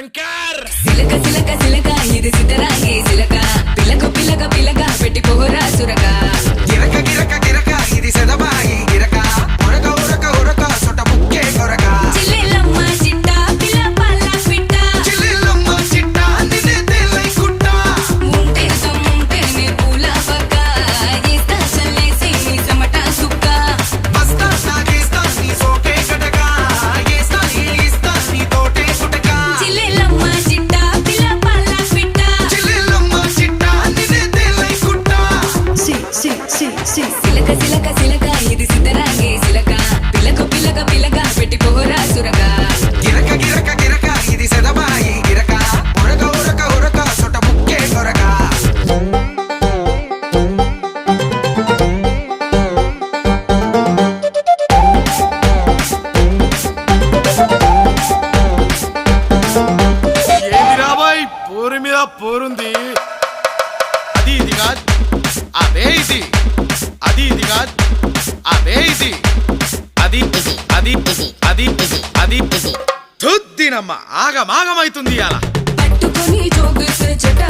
శంకర్ సిలక సిలక సిలక ఇది సిద్ధరాగే సిలక పిలక పిలక పిలక పెట్టి పోరా సురక గిరక గిరక గిరక ఇది సెదబాయి గిరక ఉరక ఉరక ఉరక సొట ముక్కే కొరక చిల్లెలమ్మ చిట్ట పిల్ల పల్ల పిట్ట చిల్లెలమ్మ చిట్ట నిన్నే తెల్లై కుట్ట ముంటే సొమ్ముంటేనే పూల పక్క ఏస్తా చల్లేసి నీ సమట సుక్క బస్తా సాగేస్తా నీ సోకే గడక ఏస్తా ఏస్తా నీ తోటే కుటక చిల్లెలమ్మ చిట్ట పిల్ల పల్ల పిట్ట చిల్లెలమ్మ చిట్ట నిన్నే తెల్లై కుట్ట సిలక సిలక సిలక ఇది సిద్ధరాగే సిలక పిలక పిలక పిలక పెట్టి పోరా సురక గిరక గిరక గిరక ఇది సెదబాయి గిరక ఉరక ఉరక ఉరక సొట ముక్కే కొరక ఏంది రాబాయ్ పోరు మీద పోరుంది అది ఇది కాదు అదే ఇది అది ఇది కాదు అదే ఇది అది అది అది అది తుద్దినమ్మ ఆగమాగమైతుంది అలా పట్టుకొని జోగిస్తే చెట్ట